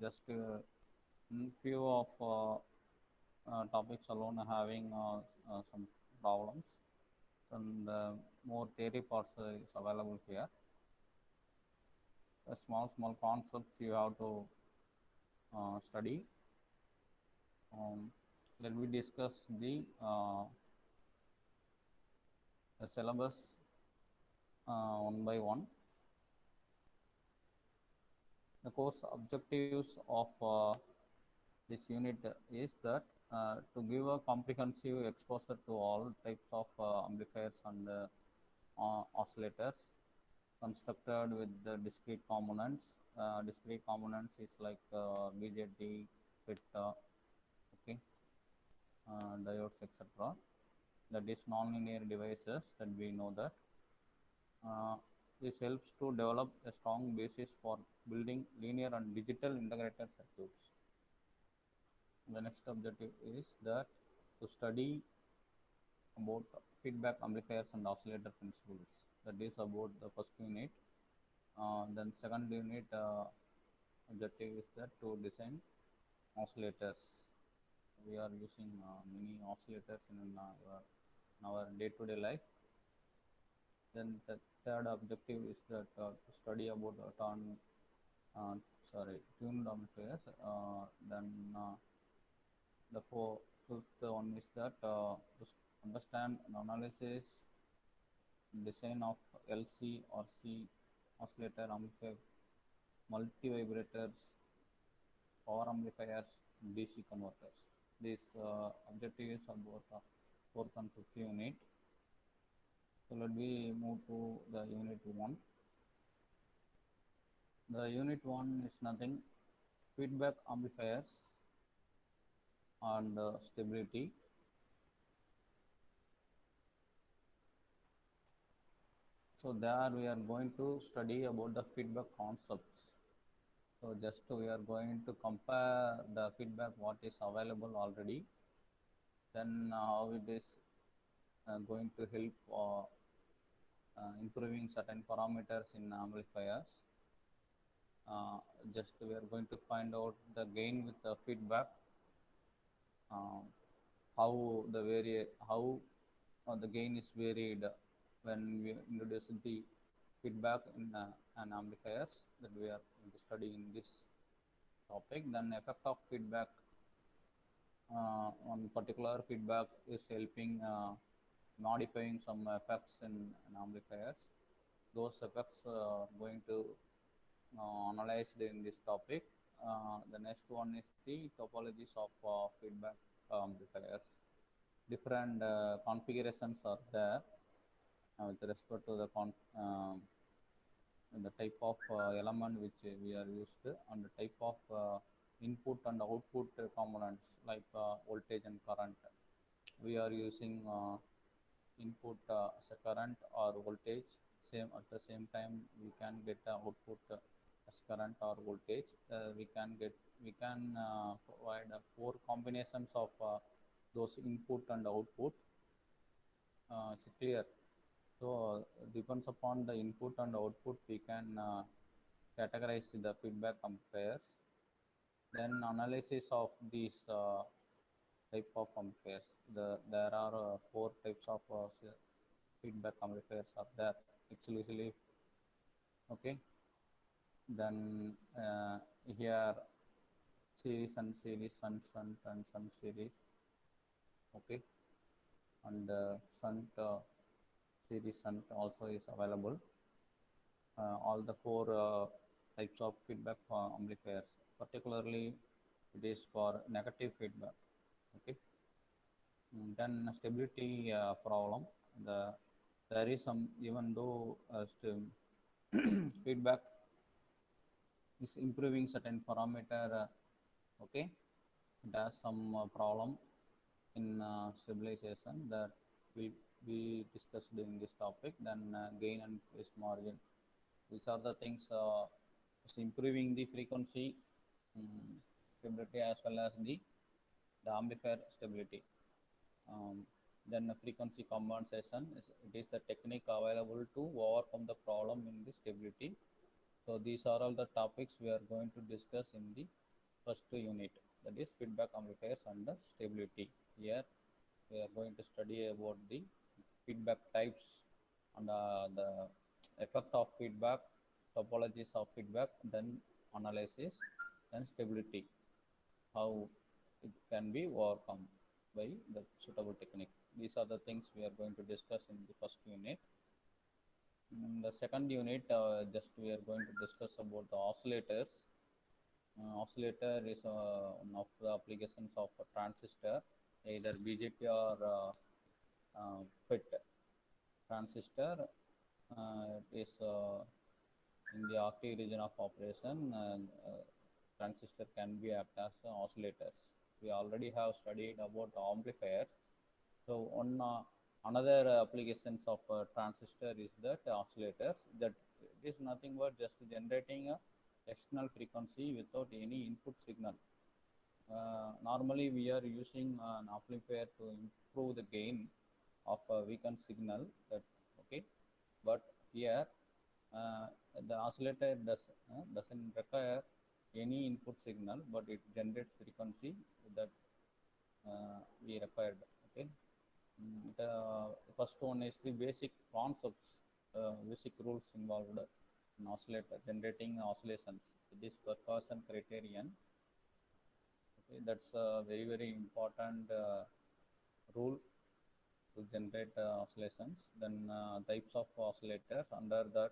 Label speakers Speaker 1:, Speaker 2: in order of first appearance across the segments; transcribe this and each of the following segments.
Speaker 1: just few of topics alone having some problems, and more theory parts is available here. Small concepts you have to study. Let me discuss the syllabus one by one. The course objectives of this unit is that to give a comprehensive exposure to all types of amplifiers and oscillators constructed with the discrete components. Discrete components is like BJT, FIT, okay, diodes, etc. That is nonlinear devices that we know that. Uh, this helps to develop a strong basis for building linear and digital integrated circuits. The next objective is that to study about feedback amplifiers and oscillator principles. That is about the first unit. Then second unit objective is that to design oscillators. We are using many oscillators in our day-to-day life. Then the third objective is that to study about uh, tuned amplifiers. Then fifth one is that to understand and analysis design of LC or C oscillator amplifier, multivibrators, power amplifiers, DC converters. This objective is about fourth and fifth unit. So let me move to the unit 1. The unit 1 is nothing feedback amplifiers and stability. So there we are going to study about the feedback concepts. So just we are going to compare the feedback what is available already, then how it is going to help improving certain parameters in amplifiers. Just we are going to find out the gain with the feedback, uh, how the gain is varied when we introduce the feedback in an amplifiers that we are going to study in this topic. Then effect of feedback on particular feedback is helping modifying some effects in amplifiers. Those effects are going to analyzed in this topic. The next one is the topologies of feedback amplifiers. Different configurations are there with respect to the type of element which we are used and the type of input and output components like voltage and current. We are using input as a current or voltage. Same at the same time, we can get output as current or voltage. We can provide four combinations of those input and output. It's clear. So depends upon the input and output, we can categorize the feedback amplifiers. Then analysis of these type of amplifiers. There are four types of feedback amplifiers are there exclusively. Okay. Then here series and series. Okay. And series shunt also is available. All the four types of feedback amplifiers, particularly it is for negative feedback. Okay. Then stability problem. There is some, even though feedback is improving certain parameter, okay, it has some problem in stabilization that will be discussed in this topic. Then gain and phase margin. These are the things it's improving the frequency stability as well as the amplifier stability. Then the frequency compensation it is the technique available to overcome the problem in the stability. So these are all the topics we are going to discuss in the first unit, that is feedback amplifiers and the stability. Here we are going to study about the feedback types and the effect of feedback, topologies of feedback, then analysis, then stability, how it can be overcome by the suitable technique. These are the things we are going to discuss in the first unit. In the second unit, just we are going to discuss about the oscillators. Oscillator is one of the applications of a transistor, either BJT or FET transistor. Is in the active region of operation. Transistor can be act as oscillators. We already have studied about amplifiers. So one another applications of transistor is that oscillators, that is nothing but just generating a external frequency without any input signal. Normally we are using an amplifier to improve the gain of a weakened signal, that okay, but here uh, the oscillator doesn't require any input signal, but it generates frequency that we required. Okay. The first one is the basic concepts, basic rules involved in oscillator generating oscillations. This percussion criterion. Okay, that's a very important rule to generate oscillations. Then types of oscillators under that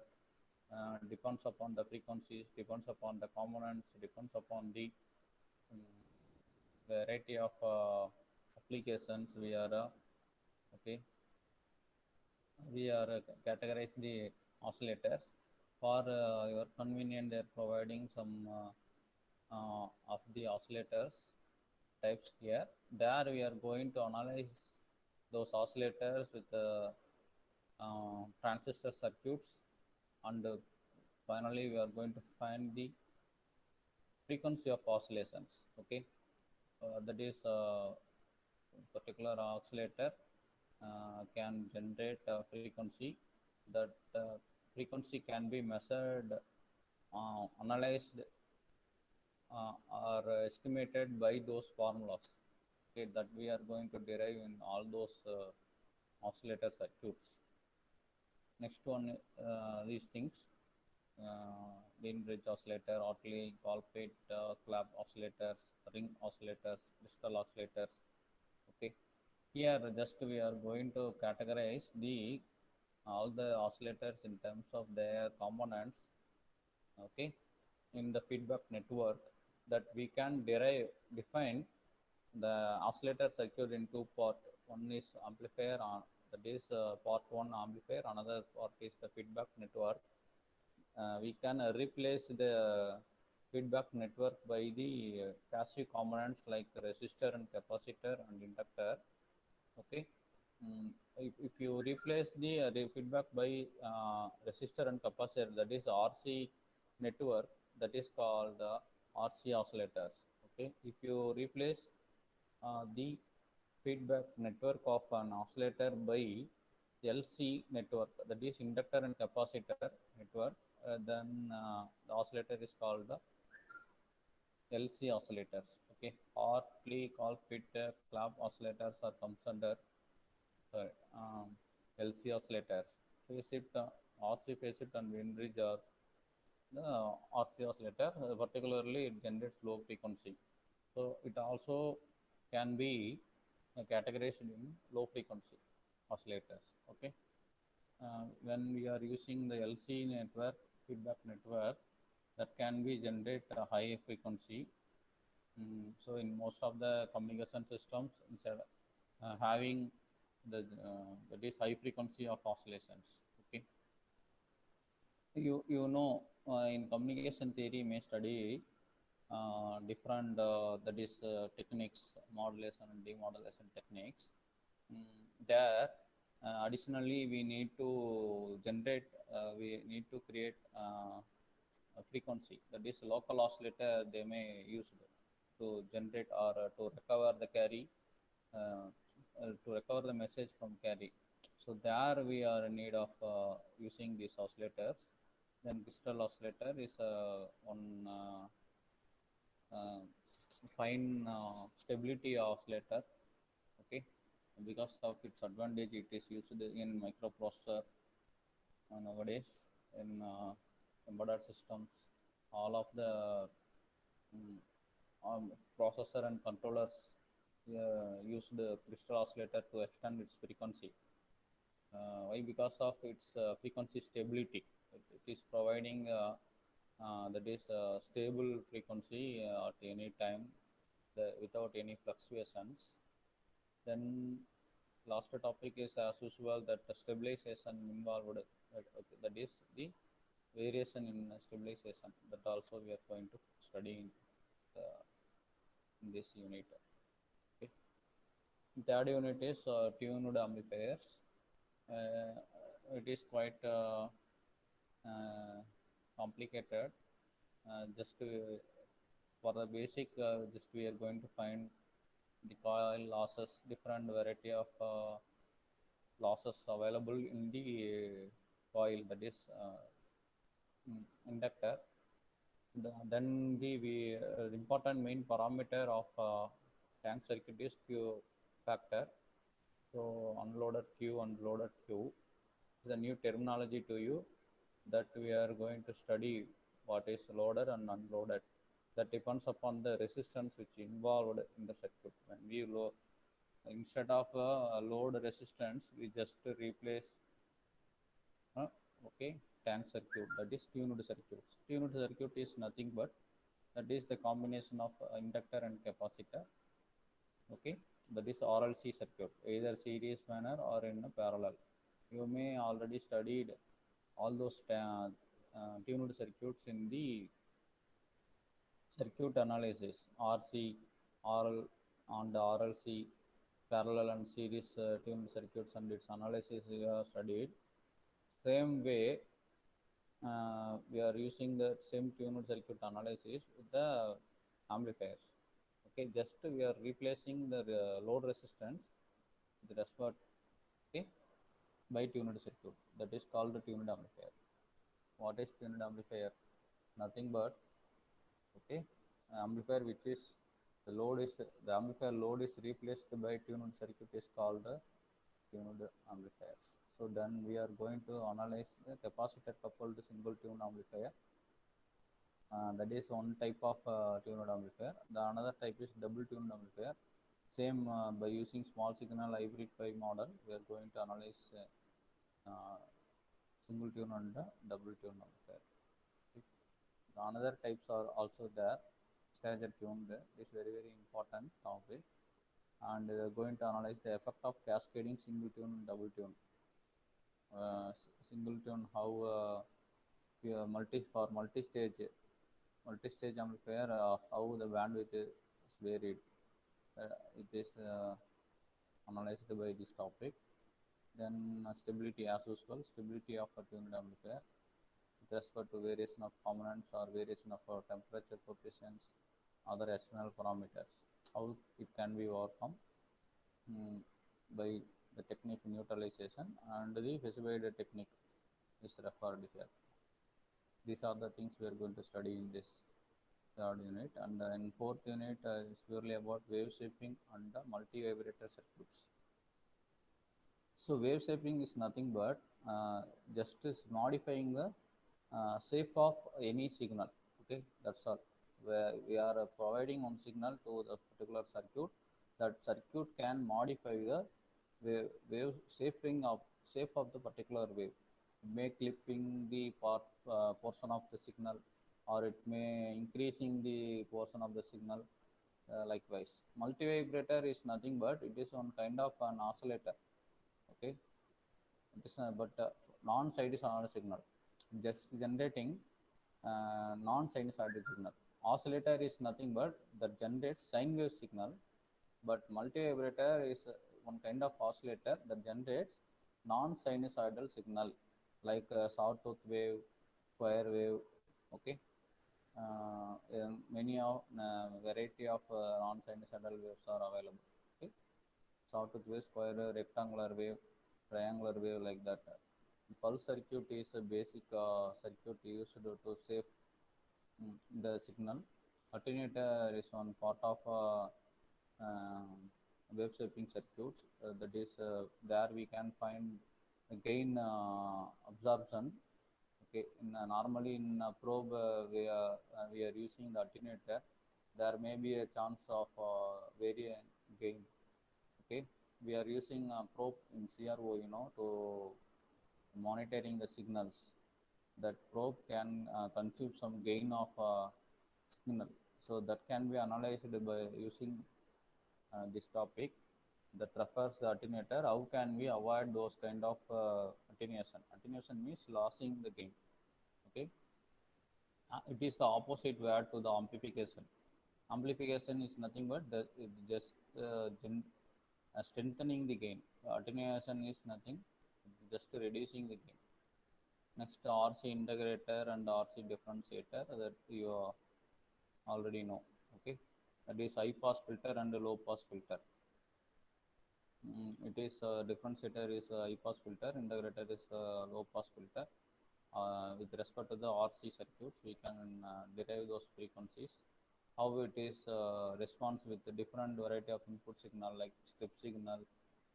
Speaker 1: depends upon the frequencies, depends upon the components, depends upon the variety of applications we are okay, we are categorize the oscillators. For your convenience, they are providing some of the oscillators types here. There we are going to analyze those oscillators with transistor circuits, and finally we are going to find the frequency of oscillations. Okay, that is particular oscillator can generate a frequency. That frequency can be measured, analyzed, or estimated by those formulas, okay, that we are going to derive in all those oscillator circuits. Next one, these things, Wien bridge oscillator, Hartley, Colpit, Clap oscillators, ring oscillators, crystal oscillators. Okay, here just we are going to categorize the all the oscillators in terms of their components. Okay, in the feedback network, that we can define the oscillator circuit in two part. One is amplifier, that is part one amplifier, another part is the feedback network. We can replace the feedback network by the passive components like resistor and capacitor and inductor. Okay, if you replace the feedback by resistor and capacitor, that is RC network, that is called RC oscillators. Okay, if you replace the feedback network of an oscillator by LC network, that is inductor and capacitor network, then the oscillator is called the LC oscillators. Okay, Hartley, Colpit, Clap oscillators are comes under LC oscillators. Phase shift, RC phase shift and Wien bridge are the RC oscillator. Particularly, it generates low frequency. So it also can be categorized in low frequency oscillators. Okay, when we are using the LC network, feedback network, that can be generate a high frequency. So in most of the communication systems, instead having that is high frequency of oscillations. Okay, you know, in communication theory may study different that is techniques, modulation and demodulation techniques. There additionally we need to generate, we need to create a frequency, that is local oscillator they may use to generate or to recover the carry, to recover the message from carry. So there we are in need of using these oscillators. Then crystal oscillator is one uh, fine stability oscillator. Okay, because of its advantage, it is used in microprocessor nowadays in embedded systems. All of the mm, processor and controllers use the crystal oscillator to extend its frequency. Why? Because of its frequency stability. It is providing that is stable frequency at any time without any fluctuations. Then last topic is as usual that the stabilization involved. That is the variation in stabilization. That also we are going to study in this unit. Okay. Third unit is tuned amplifiers. It is quite complicated. Just for the basic, just we are going to find the coil losses, different variety of losses available in the coil, that is inductor. Then the important main parameter of tank circuit is Q factor. So unloaded Q, unloaded Q is a new terminology to you that we are going to study what is loaded and unloaded. That depends upon the resistance which involved in the circuit. When we instead of load resistance, we just replace uh, okay tank circuit, that is tuned circuits. Tuned circuit is nothing but that is the combination of inductor and capacitor. Okay, that is RLC circuit, either series manner or in a parallel. You may already studied all those tuned circuits in the circuit analysis, RC, RL and RLC, parallel and series tuned circuits and its analysis we have studied. Same way, we are using the same tuned circuit analysis with the amplifiers. Okay, just we are replacing the load resistance, the rest, okay, by tuned circuit. That is called the tuned amplifier. What is tuned amplifier? Nothing but okay amplifier which is the amplifier load is replaced by tuned circuit is called the tuned amplifiers. So then we are going to analyze the capacitor coupled single tuned amplifier. That is one type of tuned amplifier. The another type is double tuned amplifier. Same by using small signal hybrid pi model, we are going to analyze single tune and double tune amplifier. The another types are also there. Stagger tune there is very important topic, and we are going to analyze the effect of cascading single tune and double tune. Single tune how multi-stage amplifier how the bandwidth is varied. It is analyzed by this topic. Then stability as usual, stability of a tuned amplifier with respect to variation of components or variation of temperature coefficients, other external parameters. How it can be overcome by the technique neutralization, and the Hesselblad technique is referred here. These are the things we are going to study in this third unit, and in fourth unit is purely about wave shaping and multi-vibrator circuits. So wave shaping is nothing but just is modifying the shape of any signal. Okay, that's all. Where we are providing one signal to the particular circuit, that circuit can modify the wave shape of the particular wave. It may clipping the portion of the signal, or it may increasing the portion of the signal. Likewise, multivibrator is nothing but it is one kind of an oscillator. Okay, it is but non-sinusoidal signal, just generating non-sinusoidal signal. Oscillator is nothing but that generates sine wave signal, but multivibrator is one kind of oscillator that generates non-sinusoidal signal like sawtooth wave, square wave. Okay, many of variety of non-sinusoidal waves are available. Okay, sawtooth wave, square wave, rectangular wave, triangular wave, like that. Pulse circuit is a basic circuit used to save the signal. Attenuator is one part of wave shaping circuits. That is, there we can find gain absorption. Okay, normally in probe we are using the attenuator. There may be a chance of variant gain. Okay, we are using a probe in CRO, to monitoring the signals. That probe can conceive some gain of signal, so that can be analyzed by using this topic that refers the attenuator. How can we avoid those kind of attenuation means losing the gain. Okay, it is the opposite word to the amplification. Amplification is nothing but it just strengthening the gain. Attenuation is nothing, just reducing the gain. Next, RC integrator and RC differentiator that you already know. Okay, that is high pass filter and low pass filter. It is differentiator is high pass filter, integrator is low pass filter. With respect to the RC circuits, we can derive those frequencies. How it is response with the different variety of input signal like step signal,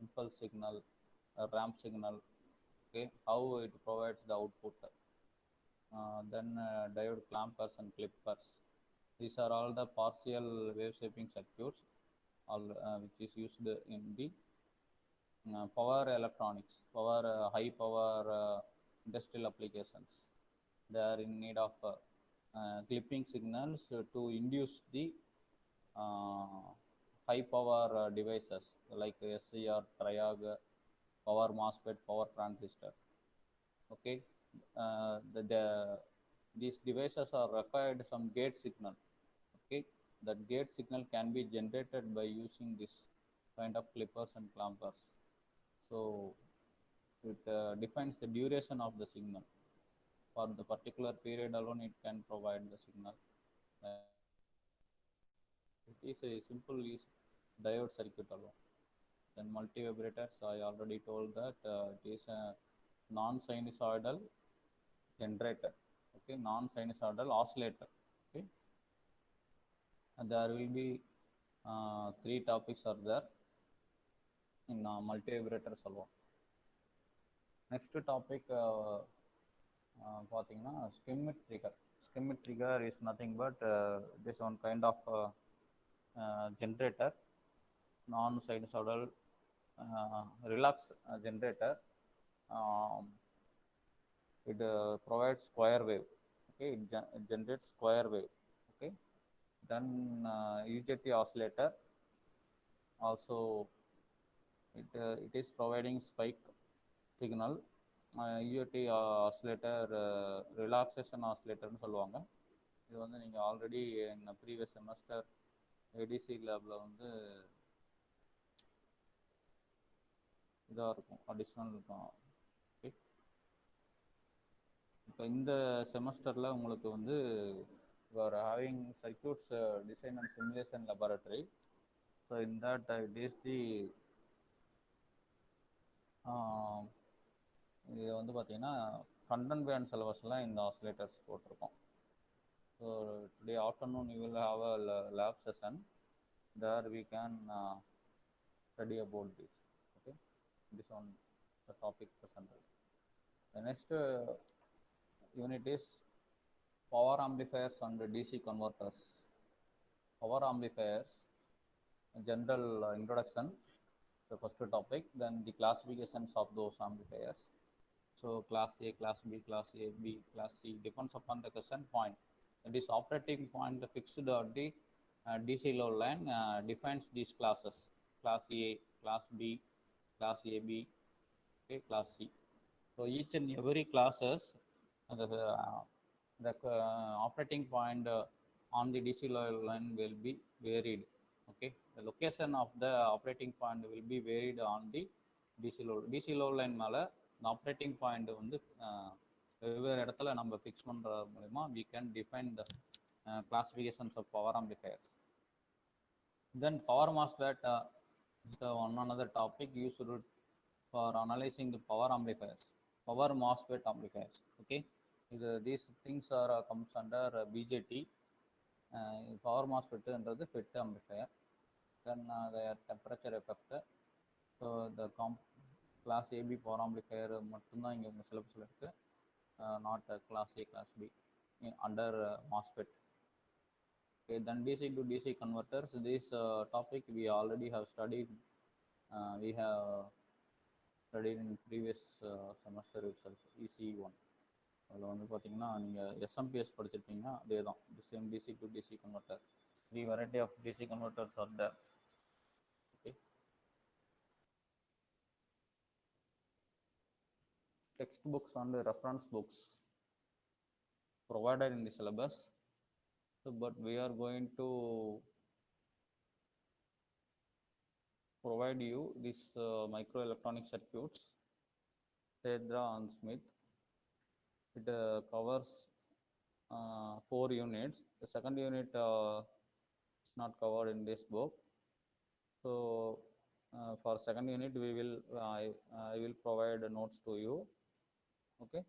Speaker 1: impulse signal, ramp signal. Okay, how it provides the output. Then diode clampers and clippers. These are all the partial wave shaping circuits, which is used in the power electronics, high power industrial applications. They are in need of clipping signals to induce the high power devices like SCR, triag, power MOSFET, power transistor. Okay, these devices are required some gate signal. Okay, that gate signal can be generated by using this kind of clippers and clampers. So it defines the duration of the signal. For the particular period alone, it can provide the signal. It is a simple is diode circuit alone. Then multivibrators, I already told that it is a non-sinusoidal generator. Okay, non-sinusoidal oscillator. Okay, and there will be three topics are there in multivibrators alone. Next topic பார்த்தீங்கன்னா skimmed trigger. Skimmed trigger is nothing but this one kind of generator, non-sinusoidal relax generator. Um, it provides square wave. Okay, it generates square wave. Okay, then UJT oscillator also it is providing spike signal. UJT oscillator relaxation oscillatorனு சொல்லுவாங்க. இது வந்து நீங்கள் already இந்த previous semester ADC லேபில் வந்து இதாக இருக்கும், additional இருக்கும். ஓகே, இப்போ இந்த செமஸ்டரில் உங்களுக்கு வந்து you are having circuits design and simulation laboratory. So in that it is the இது வந்து பார்த்தீங்கன்னா கண்டென்ட் பேண்ட் சிலபஸ்லாம் இந்த ஆசிலேட்டர்ஸ் போட்டிருக்கோம். So today afternoon you will have a lab session. there we can study about this. Okay, this on the topic presented. The next unit is power amplifiers and DC converters. Power amplifiers, general introduction, the first topic, then the classifications of those amplifiers. So class A, class B, class A, B, class C depends upon the question point. That is operating point fixed at the DC load line defines these classes: class A, class B, class AB, okay, class C. So each and every classes the operating point on the DC load line will be varied. Okay, the location of the operating point will be varied on the DC load line மேலே the operating point வந்து வெவ்வேறு இடத்துல நம்ம fix பண்ணுற மூலமா we can define the classifications of power amplifiers. Then power MOSFET is one another topic used for analyzing the power amplifiers. power MOSFET amplifiers. Okay, these things are comes under BJT. Power MOSFET என்றது FET amplifier. Then their temperature effect. So the class AB power amplifier மட்டும்தான் இங்கே உங்கள் சிலபஸில் இருக்குது, not class A, class B under MOSFET. Okay, then DC to DC converters. This topic we already have studied. We have studied in previous semester itself, EC1. அதில் வந்து பார்த்தீங்கன்னா நீங்கள் SMPS படிச்சிருப்பீங்க, அதே தான் same DC to DC converter. 3 variety of DC converters are there. Okay. Textbooks and reference books provided in the syllabus. So, but we are going to provide you this microelectronic circuits, Tedra and Smith. It covers 4 units. The second unit is not covered in this book. So for second unit we will I will provide notes to you. Okay.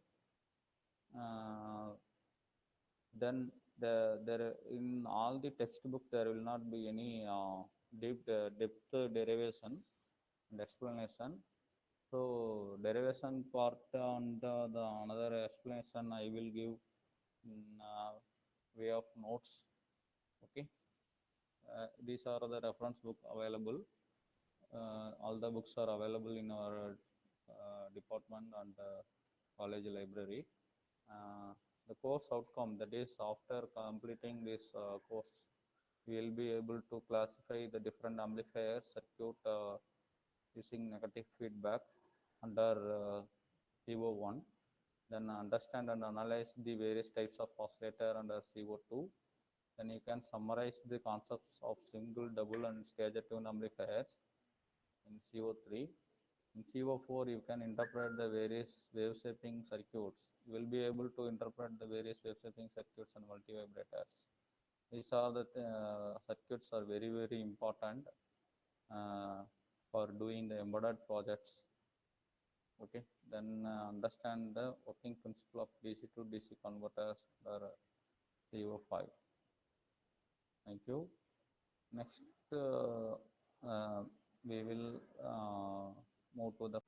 Speaker 1: Then there in all the textbook there will not be any depth derivation and explanation. So derivation part and the another explanation I will give in way of notes. Okay. These are the reference book available. All the books are available in our department and college library. The course outcome, that is after completing this course, we will be able to classify the different amplifier circuit using negative feedback under CO1, then understand and analyze the various types of oscillator under CO2. Then you can summarize the concepts of single, double and stage tune amplifiers in CO3. In CO4 you can interpret the various wave shaping circuits. You will be able to interpret the various wave shaping circuits and multivibrators. These are the circuits are very, very important for doing the embedded projects. Okay, then understand the working principle of DC to DC converters or CO5. Thank you. Next we will move to the